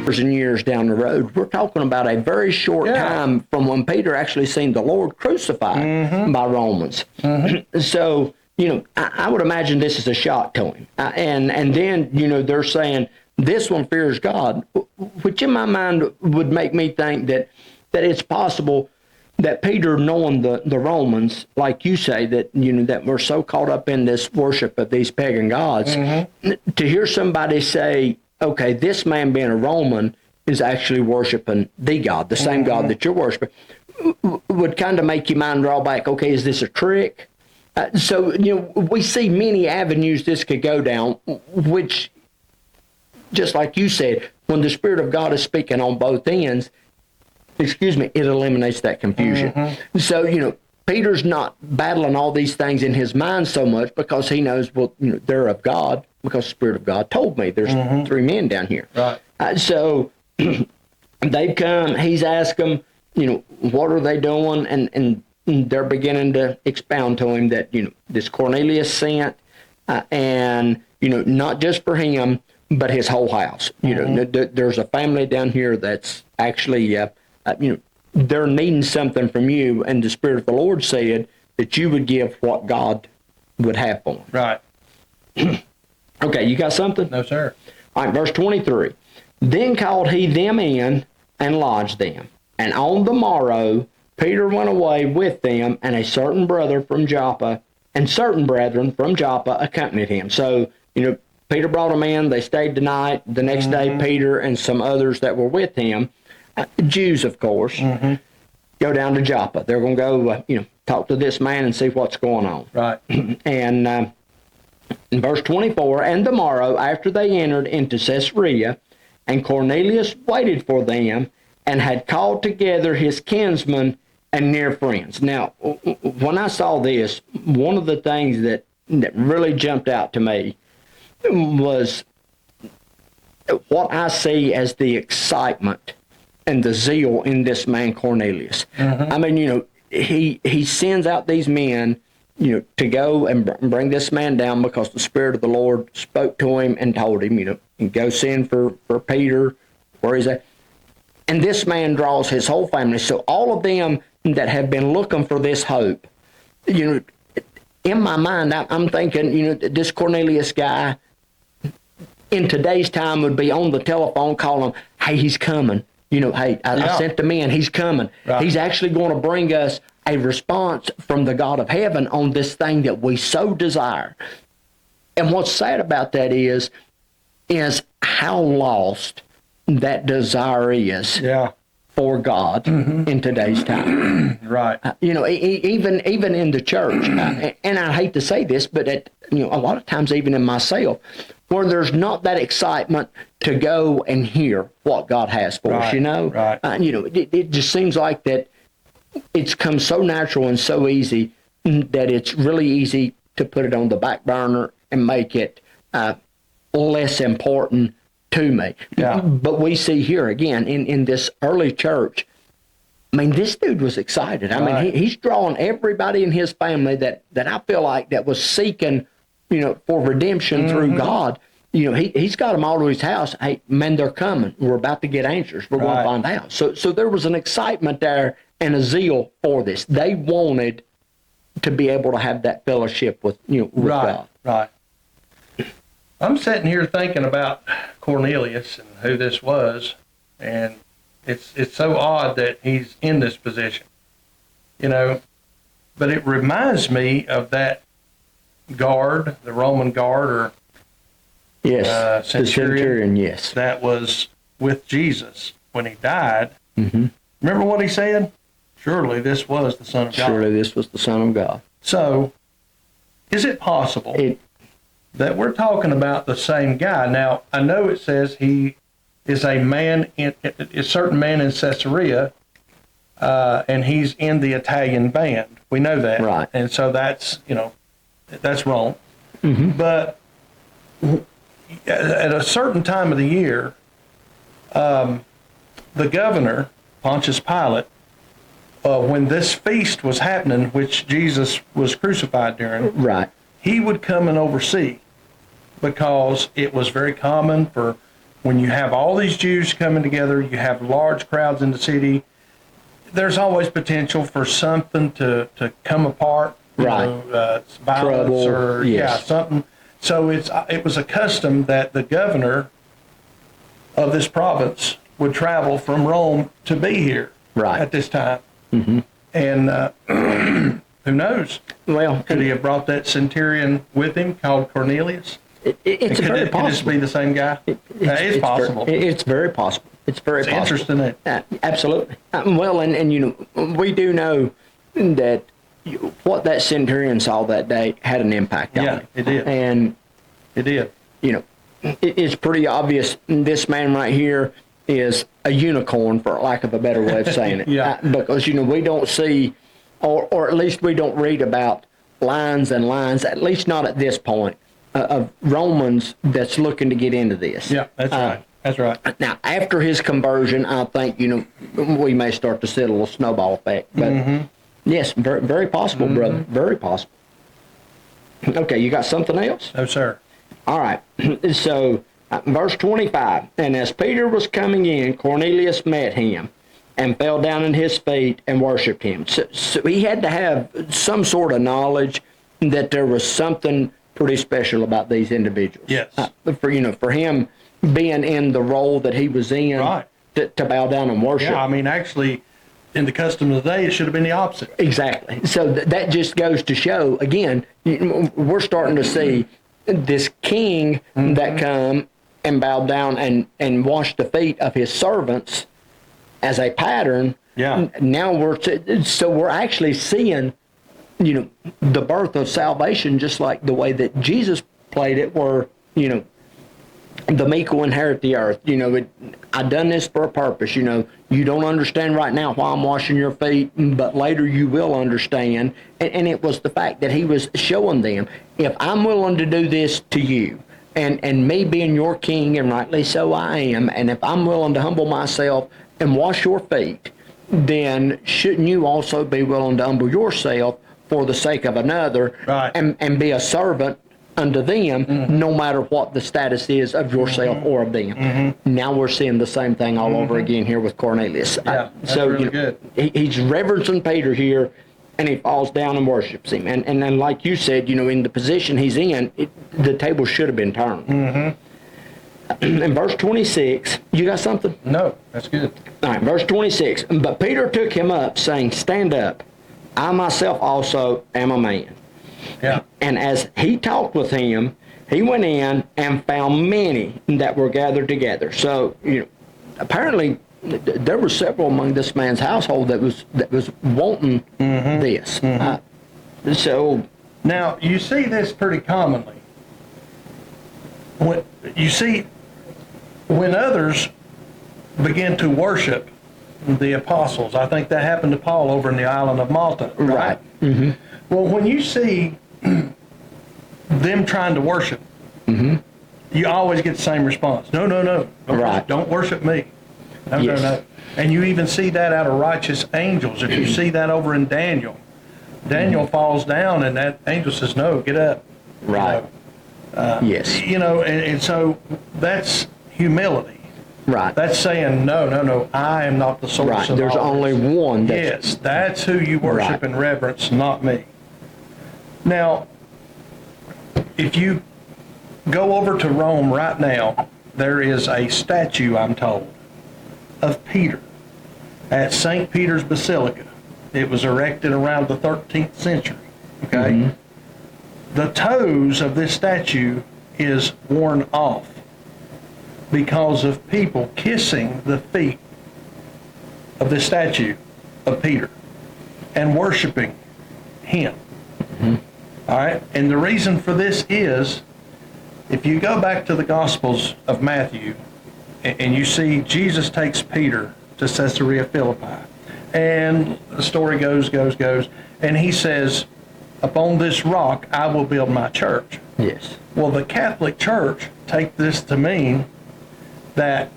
years and years down the road. We're talking about a very short time from when Peter actually seen the Lord crucified by Romans. So, I would imagine this is a shock to him. And then, they're saying, this one fears God, which in my mind would make me think that it's possible that Peter, knowing the Romans, like you say, that that we're so caught up in this worship of these pagan gods, to hear somebody say, okay, this man being a Roman is actually worshiping the God, the same God that you're worshiping, would kind of make your mind draw back, okay, is this a trick? So, we see many avenues this could go down, which, just like you said, when the Spirit of God is speaking on both ends, it eliminates that confusion. So, Peter's not battling all these things in his mind so much because he knows, well, they're of God, because the Spirit of God told me there's 3 men down here. Right. So they've come, he's asked them, what are they doing? And they're beginning to expound to him that, this Cornelius sent, and, not just for him, but his whole house. There's a family down here that's actually, they're needing something from you, and the Spirit of the Lord said that you would give what God would have for them. Right. Okay, you got something? No, sir. All right, verse 23. Then called he them in and lodged them. And on the morrow, Peter went away with them, and a certain brother from Joppa, and certain brethren from Joppa accompanied him. So, Peter brought them in. They stayed the night. The next day, Peter and some others that were with him, Jews, of course, go down to Joppa. They're going to go, talk to this man and see what's going on. Right. And in verse 24, and the morrow after they entered into Caesarea, and Cornelius waited for them, and had called together his kinsmen and near friends. Now, when I saw this, one of the things that really jumped out to me was what I see as the excitement and the zeal in this man Cornelius. I mean, he sends out these men, to go and bring this man down because the Spirit of the Lord spoke to him and told him, and go send for Peter, where he's at. And this man draws his whole family. So all of them that have been looking for this hope, in my mind, I'm thinking, this Cornelius guy in today's time would be on the telephone calling, hey, he's coming. Hey, I sent the man, he's coming. Right. He's actually going to bring us a response from the God of heaven on this thing that we so desire. And what's sad about that is how lost that desire is for God in today's time. Right. Even in the church, and I hate to say this, but a lot of times even in myself, where there's not that excitement to go and hear what God has for us, Right. It just seems like that it's come so natural and so easy that it's really easy to put it on the back burner and make it less important to me. Yeah. But we see here again in this early church, I mean, this dude was excited. I mean, he's drawing everybody in his family that I feel like that was seeking, for redemption through God. He's got them all to his house. Hey, man, they're coming. We're about to get answers. We're going to find out. So there was an excitement there and a zeal for this. They wanted to be able to have that fellowship with God. Right. I'm sitting here thinking about Cornelius and who this was, and it's so odd that he's in this position, but it reminds me of that guard, the Roman guard, or yes, centurion, yes, that was with Jesus when he died. Remember what he said? Surely this was the Son of God. Surely this was the Son of God. So, is it possible that we're talking about the same guy? Now, I know it says he is a certain man in Caesarea, and he's in the Italian band. We know that. Right. And so that's wrong. But at a certain time of the year, the governor, Pontius Pilate, when this feast was happening, which Jesus was crucified during, right, he would come and oversee, because it was very common for when you have all these Jews coming together, you have large crowds in the city, there's always potential for something to come apart, Right. Violence Trouble, or yes. something. So it was a custom that the governor of this province would travel from Rome to be here Right. at this time. And who knows? Well, Could he have brought that centurion with him called Cornelius? it's Could very it just possible. be the same guy? It's possible. It's very possible. It's very It's possible. interesting, isn't it? Absolutely. Well, and we do know that what that centurion saw that day had an impact on Yeah, him. it did. And It did. it's pretty obvious this man right here is a unicorn, for lack of a better way of saying it. Yeah. Because we don't see, or at least we don't read about lines and lines, at least not at this point, of Romans that's looking to get into this. Yeah, that's right. That's right. Now, after his conversion, I think, we may start to see a little snowball effect. But yes, very, very possible, brother. Very possible. Okay, you got something else? No, sir. All right. So, verse 25, and as Peter was coming in, Cornelius met him and fell down at his feet and worshiped him. So he had to have some sort of knowledge that there was something pretty special about these individuals. Yes. For him being in the role that he was in, Right. to bow down and worship. Yeah, I mean, actually, in the custom of the day, it should have been the opposite. Exactly. So that just goes to show, again, we're starting to see this king that come and bowed down and washed the feet of his servants as a pattern. Yeah. Now we're actually seeing, the birth of salvation, just like the way that Jesus played it, where, the meek will inherit the earth. I done this for a purpose. You don't understand right now why I'm washing your feet, but later you will understand. And it was the fact that he was showing them, if I'm willing to do this to you, and me being your king, and rightly so I am, and if I'm willing to humble myself and wash your feet, then shouldn't you also be willing to humble yourself for the sake of another, Right. and be a servant unto them, no matter what the status is of yourself or of them. Now we're seeing the same thing all over again here with Cornelius. Yeah, that's really good. He's reverencing Peter here, and he falls down and worships him. And then, like you said, in the position he's in, the table should have been turned. In verse 26, you got something? No, that's good. All right, verse 26. But Peter took him up, saying, Stand up. I myself also am a man. Yeah. And as he talked with him, he went in and found many that were gathered together. So, apparently there were several among this man's household that was wanting this. So Now, you see this pretty commonly. When others begin to worship the apostles, I think that happened to Paul over in the island of Malta. Right. Well, when you see them trying to worship, you always get the same response. No. Right. Don't worship me. No, Yes. no. And you even see that out of righteous angels. If you see that over in Daniel, Daniel falls down and that angel says, no, get up. Right. Yes. And so that's humility. Right. That's saying, no, I am not the source Right. of There's all only this. one. Yes, that's who you worship Right. and reverence, not me. Now, if you go over to Rome right now, there is a statue, I'm told, of Peter at St. Peter's Basilica. It was erected around the 13th century, okay? The toes of this statue is worn off because of people kissing the feet of the statue of Peter and worshiping him. All right? And the reason for this is, if you go back to the Gospels of Matthew, and you see Jesus takes Peter to Caesarea Philippi, and the story goes, and he says, upon this rock I will build my church. Yes. Well, the Catholic Church take this to mean that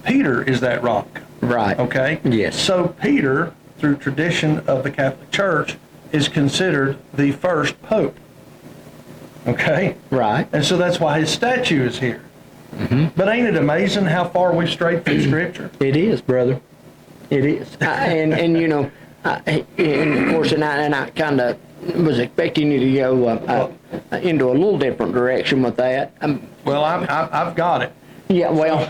Peter is that rock. Right. Okay? Yes. So Peter, through tradition of the Catholic Church, is considered the first pope. Okay? Right. And so that's why his statue is here. But ain't it amazing how far we've strayed from Scripture? It is, brother. It is. And you know, and of course, and I kind of was expecting you to go into a little different direction with that. Well, I've got it. Yeah, well,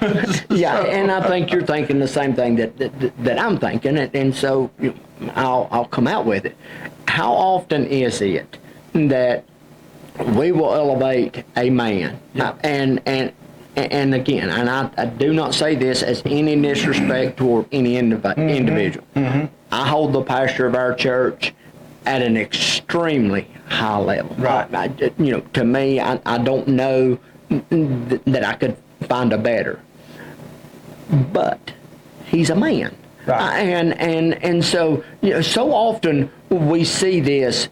yeah, and I think you're thinking the same thing that I'm thinking, and so I'll come out with it. How often is it that we will elevate a man, and again, and I do not say this as any disrespect toward any individual. I hold the pastor of our church at an extremely high level. Right. To me, I don't know that I could find a better. But he's a man. Right. And so, so often we see this,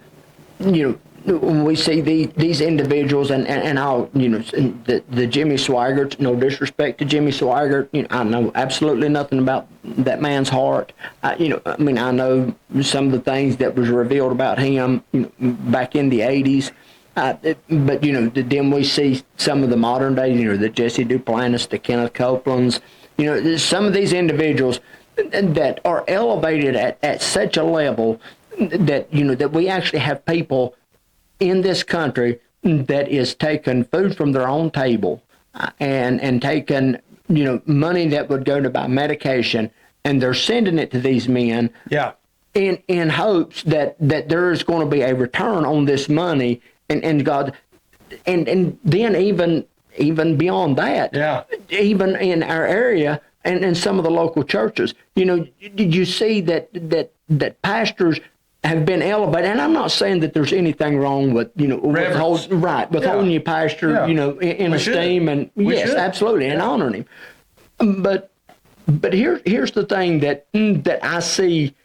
when we see these individuals, and I'll, the Jimmy Swaggart, no disrespect to Jimmy Swaggart, I know absolutely nothing about that man's heart. I know some of the things that was revealed about him, back in the 80s. But then we see some of the modern day, the Jesse Duplantis, the Kenneth Copelands, some of these individuals that are elevated at such a level that, that we actually have people in this country that is taking food from their own table and taking, money that would go to buy medication, and they're sending it to these men in hopes that there is going to be a return on this money. And God, and then even beyond that, even in our area and some of the local churches, did you see that pastors have been elevated? And I'm not saying that there's anything wrong with holding your pastor, in esteem, and yes, absolutely, and honoring him. But here's the thing that I see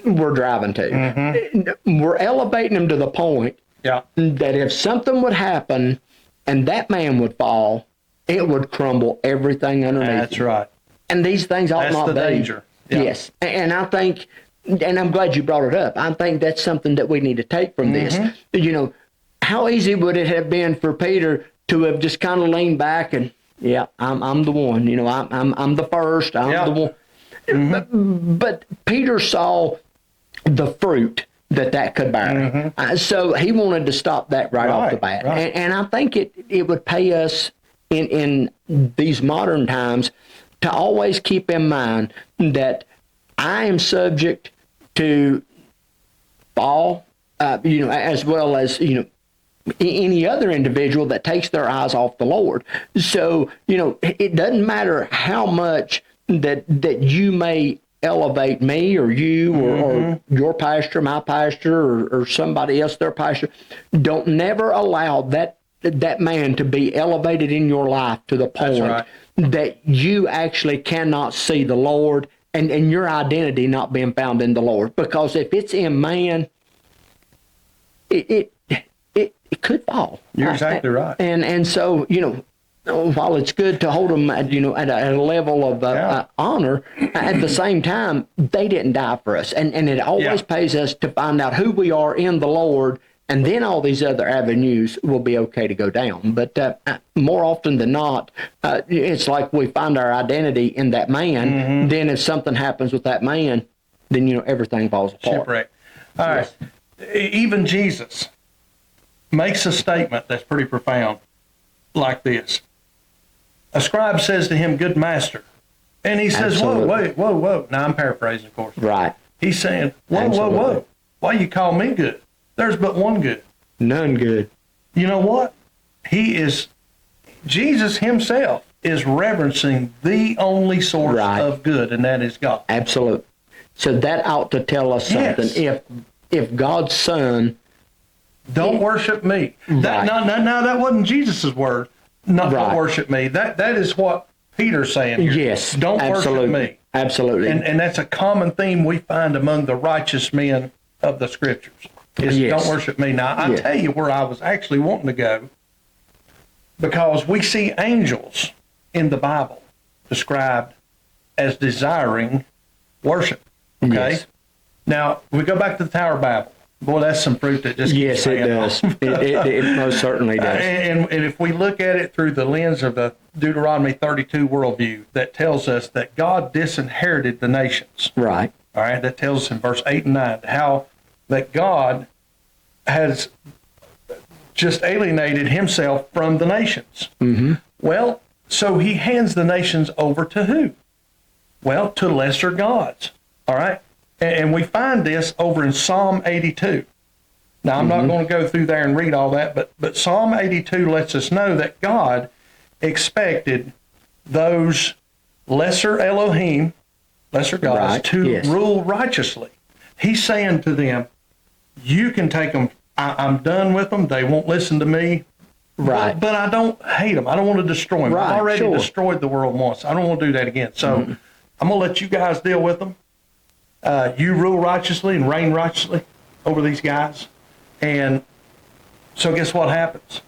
we're driving to. We're elevating him to the point. That if something would happen and that man would fall, it would crumble everything underneath. That's right. And these things ought not be. That's the danger. Yes. And I think, and I'm glad you brought it up, I think that's something that we need to take from this. How easy would it have been for Peter to have just kind of leaned back and, I'm the one, I'm the first, I'm the one. But Peter saw the fruit that could bear. So he wanted to stop that right off the bat. Right. And I think it would pay us in these modern times to always keep in mind that I am subject to fall, as well as, any other individual that takes their eyes off the Lord. So, it doesn't matter how much that you may elevate me or you or your pastor, my pastor, or somebody else, their pastor. Don't never allow that man to be elevated in your life to the point that you actually cannot see the Lord and your identity not being found in the Lord. Because if it's in man, it could fall. You're exactly right. And so, while it's good to hold them at, at a level of honor, at the same time, they didn't die for us. And it always pays us to find out who we are in the Lord, and then all these other avenues will be okay to go down. But more often than not, it's like we find our identity in that man. Then if something happens with that man, then, everything falls apart. Shipwreck. All right. Even Jesus makes a statement that's pretty profound like this. A scribe says to him, "Good master." And he says, whoa. Now, I'm paraphrasing, of course. Right. He's saying, whoa. Why you call me good? There's but one good. None good. You know what? Jesus himself is reverencing the only source of good, and that is God. Absolutely. So that ought to tell us something. Yes. If God's Son... Don't worship me. That wasn't Jesus' word. Don't worship me. That is what Peter's saying here. Yes. Don't worship me. Absolutely. And that's a common theme we find among the righteous men of the Scriptures. Is don't worship me. Now, I'll tell you where I was actually wanting to go, because we see angels in the Bible described as desiring worship. Okay? Yes. Now, we go back to the Tower of Babel. Boy, that's some fruit that just keeps Yes, it hanging does. on. It most certainly does. And if we look at it through the lens of the Deuteronomy 32 worldview, that tells us that God disinherited the nations. Right. All right, that tells us in verse 8 and 9 how that God has just alienated himself from the nations. Mm-hmm. Well, so he hands the nations over to who? Well, to lesser gods. All right? And we find this over in Psalm 82. Now, I'm not going to go through there and read all that, but Psalm 82 lets us know that God expected those lesser Elohim, lesser gods, Right, to yes. rule righteously. He's saying to them, you can take them. I'm done with them. They won't listen to me. Right. But I don't hate them. I don't want to destroy them. Right, I've already sure. destroyed the world once. I don't want to do that again. So I'm going to let you guys deal with them. You rule righteously and reign righteously over these guys. And so guess what happens?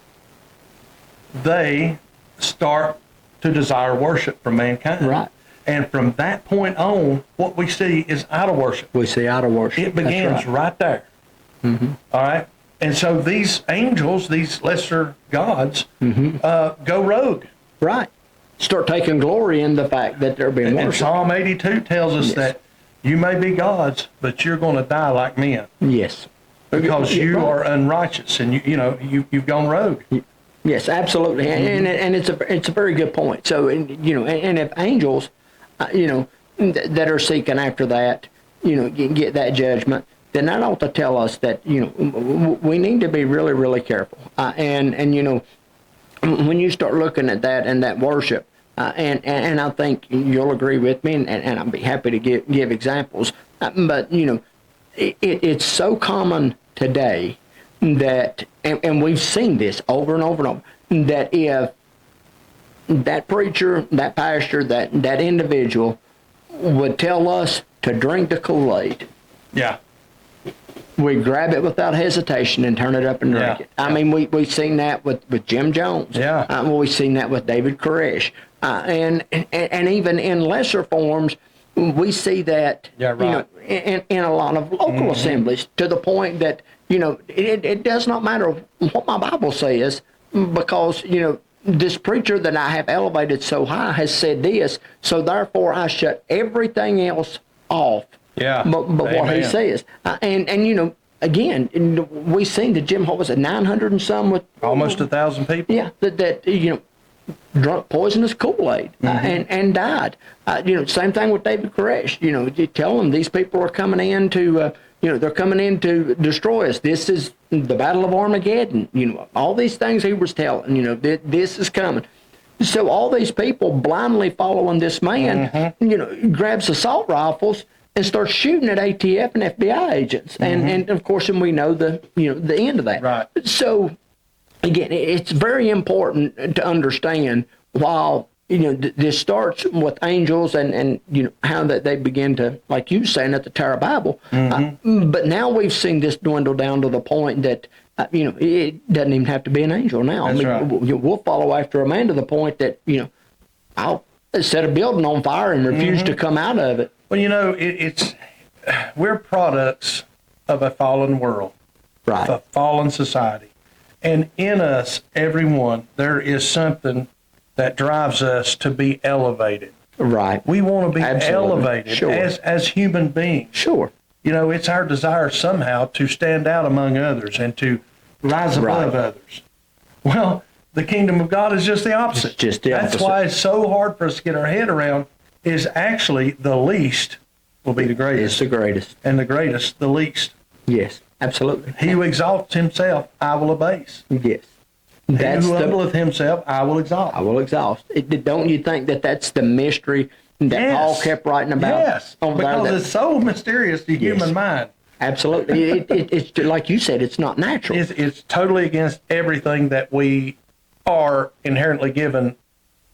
They start to desire worship from mankind. Right. And from that point on, what we see is idol worship. We see idol worship. It begins That's right there. Mm-hmm. All right? And so these angels, these lesser gods, go rogue. Right. Start taking glory in the fact that they're being And worshipped. Psalm 82 tells us Yes. that you may be gods, but you're going to die like men Yes. because you Right. are unrighteous and you've gone rogue. Yes, absolutely, and it's a very good point. So, and if angels, that are seeking after that, get that judgment, then that ought to tell us that we need to be really, really careful. And when you start looking at that and that worship, and I think you'll agree with me, and I'll be happy to give examples. But it's so common today that, and we've seen this over and over and over, that if that preacher, that pastor, that individual would tell us to drink the Kool-Aid, Yeah. we grab it without hesitation and turn it up and drink Yeah. it. I mean, we've seen that with Jim Jones. Yeah. We've seen that with David Koresh. And even in lesser forms, we see that, Yeah, right. in a lot of local assemblies, to the point that, it does not matter what my Bible says, because, this preacher that I have elevated so high has said this, so therefore I shut everything else off. Yeah. But what he Amen. says. And again, we've seen the Jim, what was it, 900 and some with Almost 1,000 people. yeah, that drunk poisonous Kool-Aid and died. Same thing with David Koresh. You tell them these people are coming in to, they're coming in to destroy us. This is the Battle of Armageddon. All these things he was telling. This is coming. So all these people blindly following this man, grabs assault rifles and starts shooting at ATF and FBI agents, and of course, and we know the end of that. Right. So again, it's very important to understand while this starts with angels and how that they begin to, like you were saying, at the Tower of Babel. But now we've seen this dwindle down to the point that it doesn't even have to be an angel now. That's right. We'll follow after a man to the point that I'll set a building on fire and refuse to come out of it. Well, we're products of a fallen world, Right. a fallen society. And in us, everyone, there is something that drives us to be elevated. Right. We want to be Absolutely. elevated Sure. as human beings. Sure. It's our desire somehow to stand out among others and to rise above Right. others. Well, the kingdom of God is just the opposite. It's just the That's opposite. why it's so hard for us to get our head around, is actually the least will be the It's greatest, the greatest. and the greatest the least. Yes. Absolutely. He who exalts himself, I will abase. Yes. He That's who the. humbleth himself, I will exalt. I will exhaust. Don't you think that's the mystery that Yes. Paul kept writing about? Yes, over there because that- it's so mysterious to human mind. Absolutely. It's like you said, it's not natural. It's totally against everything that we are inherently given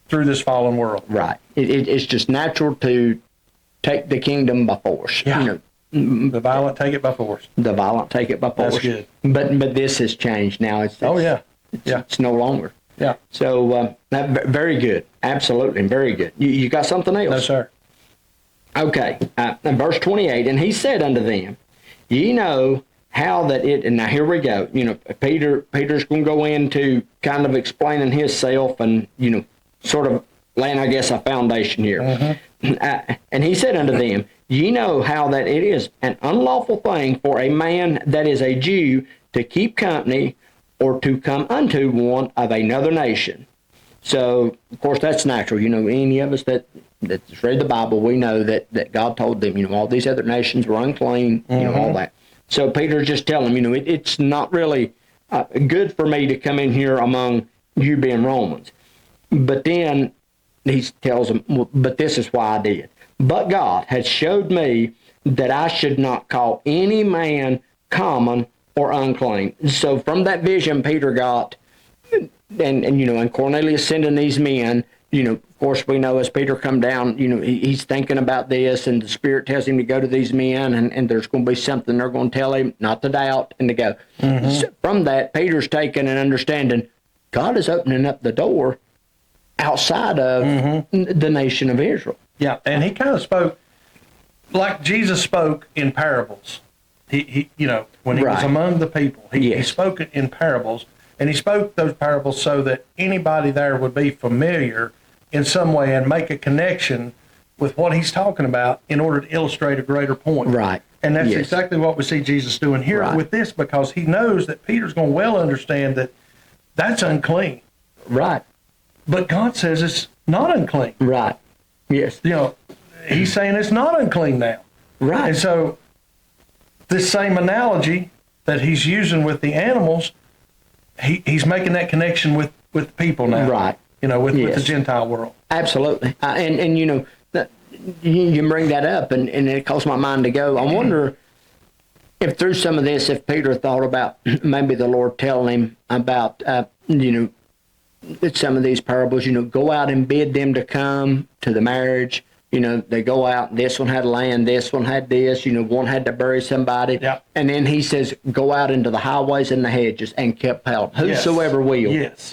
through this fallen world. Right. It's just natural to take the kingdom by force. Yeah. The violent take it by force. The violent take it by force. That's good. But this has changed now. It's It's no longer. Yeah. So very good. Absolutely. Very good. You got something else? No, sir. Okay, in verse 28, and he said unto them, Ye know how that it, and now here we go. Peter's going to go into kind of explaining himself and, sort of laying, I guess, a foundation here. And he said unto them, ye know how that it is an unlawful thing for a man that is a Jew to keep company or to come unto one of another nation. So, of course, that's natural. Any of us that's read the Bible, we know that God told them, all these other nations were unclean, all that. So Peter's just telling them, it's not really good for me to come in here among you being Romans. But then he tells them, but this is why I did. But God had showed me that I should not call any man common or unclean. So from that vision Peter got, and Cornelius sending these men, of course we know as Peter come down, he's thinking about this, and the Spirit tells him to go to these men, and there's going to be something they're going to tell him not to doubt and to go. So from that, Peter's taking and understanding God is opening up the door outside of the nation of Israel. Yeah, and he kind of spoke like Jesus spoke in parables. He when he was among the people, he spoke it in parables, and he spoke those parables so that anybody there would be familiar in some way and make a connection with what he's talking about in order to illustrate a greater point. Right. And that's exactly what we see Jesus doing here with this, because he knows that Peter's going to well understand that that's unclean. Right. But God says it's not unclean. Right. Yes. He's saying it's not unclean now. Right. And so this same analogy that he's using with the animals, he's making that connection with people now. Right. With the Gentile world. Absolutely. And you bring that up, and it caused my mind to go. I wonder if through some of this, if Peter thought about maybe the Lord telling him about, some of these parables, go out and bid them to come to the marriage. They go out, this one had land, this one had this, one had to bury somebody. Yep. And then he says, go out into the highways and the hedges and compel whosoever will. Yes.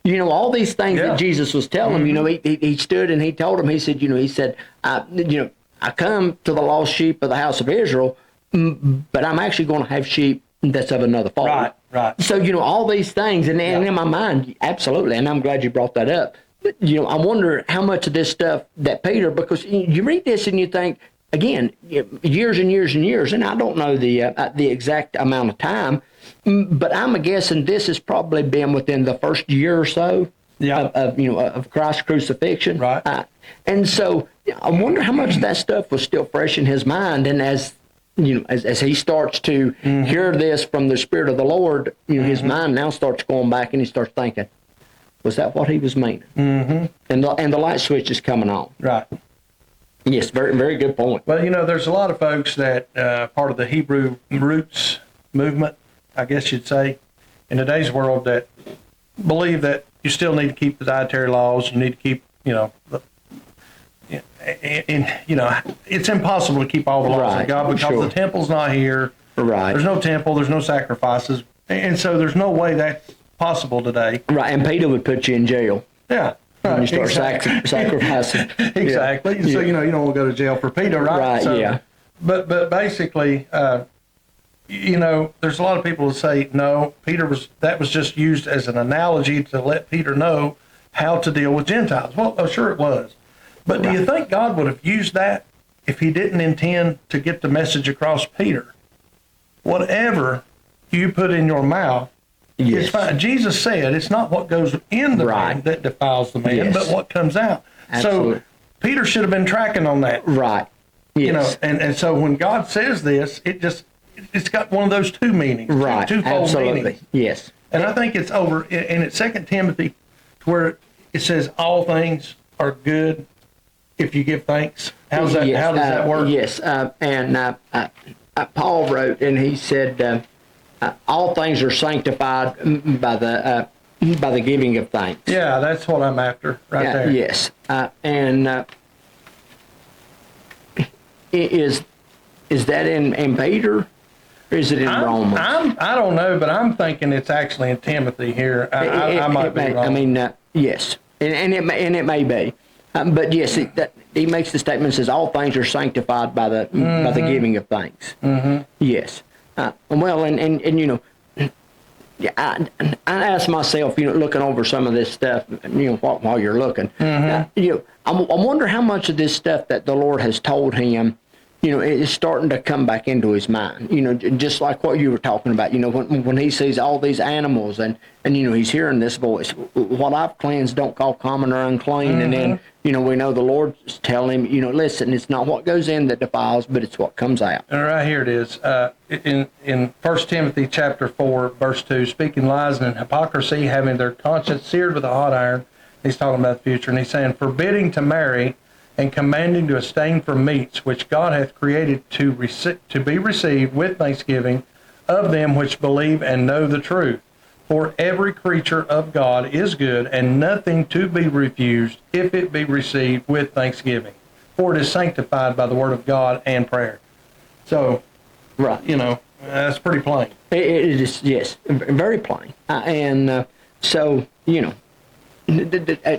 All these things that Jesus was telling him, he stood and he told him, he said, I come to the lost sheep of the house of Israel, but I'm actually going to have sheep that's of another fold. Right. So, all these things, and in my mind, absolutely, and I'm glad you brought that up. But, I wonder how much of this stuff that Peter, because you read this and you think, again, years and years and years, and I don't know the exact amount of time, but I'm guessing this has probably been within the first year or so of Christ's crucifixion. Right. And so I wonder how much of that stuff was still fresh in his mind, and as he starts to hear this from the Spirit of the Lord, his mind now starts going back and he starts thinking, was that what he was meaning? And the light switch is coming on. Right. Yes, very, very good point. Well, there's a lot of folks that part of the Hebrew roots movement, I guess you'd say, in today's world, that believe that you still need to keep the dietary laws. You need to keep, it's impossible to keep all the laws of God because the temple's not here. Right. There's no temple. There's no sacrifices, and so there's no way that's possible today. Right, and Peter would put you in jail. Yeah. When you start sacrificing. Exactly. Yeah. So, you don't want to go to jail for Peter, right? Right, so, yeah. But basically, there's a lot of people who say, no, that was just used as an analogy to let Peter know how to deal with Gentiles. Well, sure it was. But do you think God would have used that if he didn't intend to get the message across Peter? Whatever you put in your mouth, it's fine. Jesus said it's not what goes in the man that defiles the man, but what comes out. Absolutely. So Peter should have been tracking on that. Right. Yes. And so when God says this, it's got one of those two meanings. Right. Twofold meanings. Yes. And I think it's over, and it's 2 Timothy, where it says all things are good if you give thanks. How's that? How does that work? Yes. And Paul wrote, and he said, all things are sanctified by the giving of thanks. Yeah, that's what I'm after right there. Yes. Is that in Peter, or is it in Romans? I don't know, but I'm thinking it's actually in Timothy here. I might be wrong. I mean, yes, and it may be, but yes, he makes the statement, says all things are sanctified by the giving of thanks. Yes. Well, and you know, yeah, I ask myself, you know, looking over some of this stuff, you know, while you're looking, you know, I wonder how much of this stuff that the Lord has told him, you know, is starting to come back into his mind. You know, just like what you were talking about. You know, when he sees all these animals and you know he's hearing this voice, what I've cleansed don't call common or unclean. And then you know we know the Lord's telling him, you know, listen, it's not what goes in that defiles, but it's what comes out. And right here it is. In 1 Timothy chapter 4, verse 2, speaking lies and hypocrisy, having their conscience seared with a hot iron. He's talking about the future, and he's saying, forbidding to marry and commanding to abstain from meats, which God hath created to be received with thanksgiving of them which believe and know the truth. For every creature of God is good, and nothing to be refused if it be received with thanksgiving. For it is sanctified by the word of God and prayer. So, Right. you know, that's pretty plain. It is, yes, very plain. So, you know,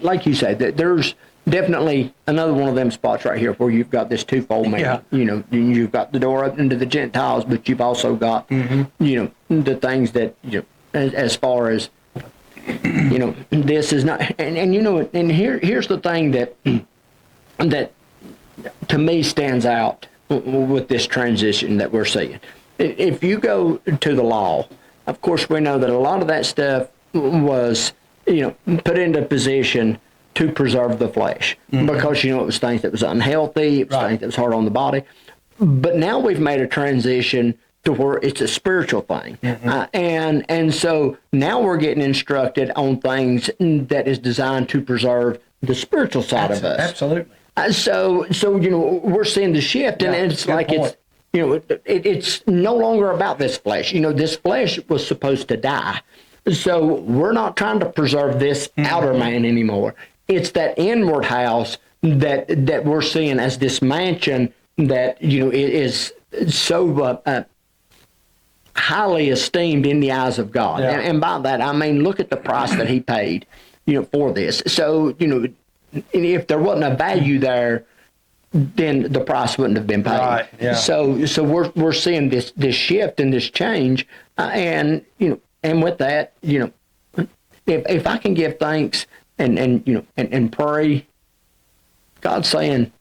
like you said, there's definitely another one of them spots right here where you've got this twofold man. Yeah. You know, you've got the door open to the Gentiles, but you've also got, you know, the things that, you know, as far as, you know, this is not, and you know, and here's the thing that to me stands out with this transition that we're seeing. If you go to the law, of course, we know that a lot of that stuff was, you know, put into position to preserve the flesh because, you know, it was things that was unhealthy, it was things that was hard on the body. But now we've made a transition to where it's a spiritual thing. And so now we're getting instructed on things that is designed to preserve the spiritual side of us. Absolutely. So you know, we're seeing the shift, and it's like point. It's, you know, it's no longer about this flesh. You know, this flesh was supposed to die. So we're not trying to preserve this outer man anymore. It's that inward house that we're seeing as this mansion that, you know, is so highly esteemed in the eyes of God. Yeah. And by that, I mean, look at the price that he paid, you know, for this. So, you know, if there wasn't a value there, then the price wouldn't have been paid. Right, yeah. So we're seeing this shift and this change, and you know, and with that, you know, if I can give thanks and you know and pray, God's saying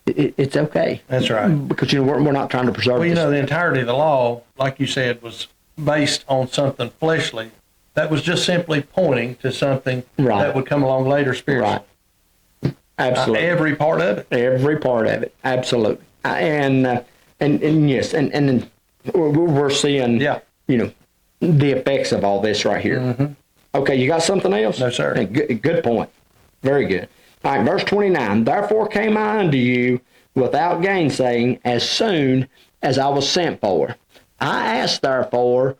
it's okay. That's right. Because you know we're not trying to preserve. Well, you this. know, the entirety of the law, like you said, was based on something fleshly. That was just simply pointing to something that would come along later spiritually. Right. Absolutely. Every part of it. Every part of it. Absolutely. And yes, and we're seeing, you know, the effects of all this right here. Okay, you got something else? No, sir. Hey, good point. Very good. All right, verse 29. Therefore came I unto you without gainsaying as soon as I was sent for. I asked therefore,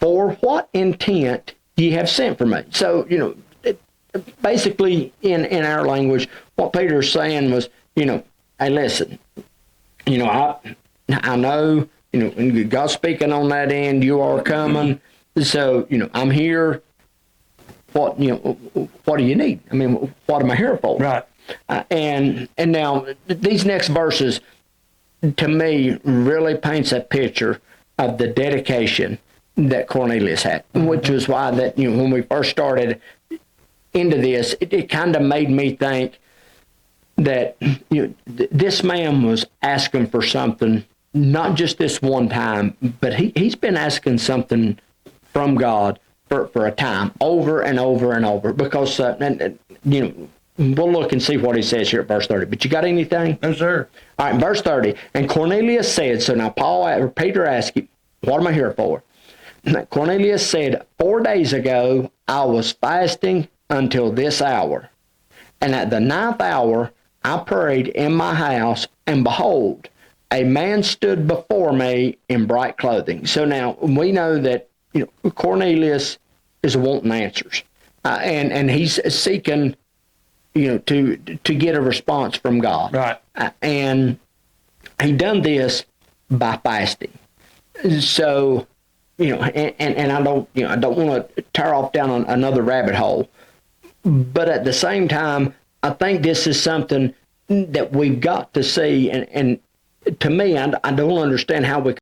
for what intent ye have sent for me? So, you know, basically in our language, what Peter's saying was, you know, hey, listen, you know, I know, you know, God's speaking on that end, you are coming. So, you know, I'm here. What, you know, what do you need? I mean, what am I here for? Right. And now these next verses, to me, really paints a picture of the dedication that Cornelius had, which was why that, you know, when we first started into this, it kind of made me think that, you know, this man was asking for something, not just this one time, but he's been asking something from God for a time, over and over and over, because, you know, we'll look and see what he says here at verse 30. But you got anything? No, sir. All right, verse 30. And Cornelius said, so now Peter asked him, what am I here for? Cornelius said, 4 days ago, I was fasting until this hour. And at the 9th hour, I prayed in my house, and behold, a man stood before me in bright clothing. So now we know that, you know, Cornelius is wanting answers, and he's seeking, you know, to get a response from God. Right. And he done this by fasting. So, you know, and I don't want to tear off down another rabbit hole, but at the same time, I think this is something that we've got to see, and to me, I don't understand how we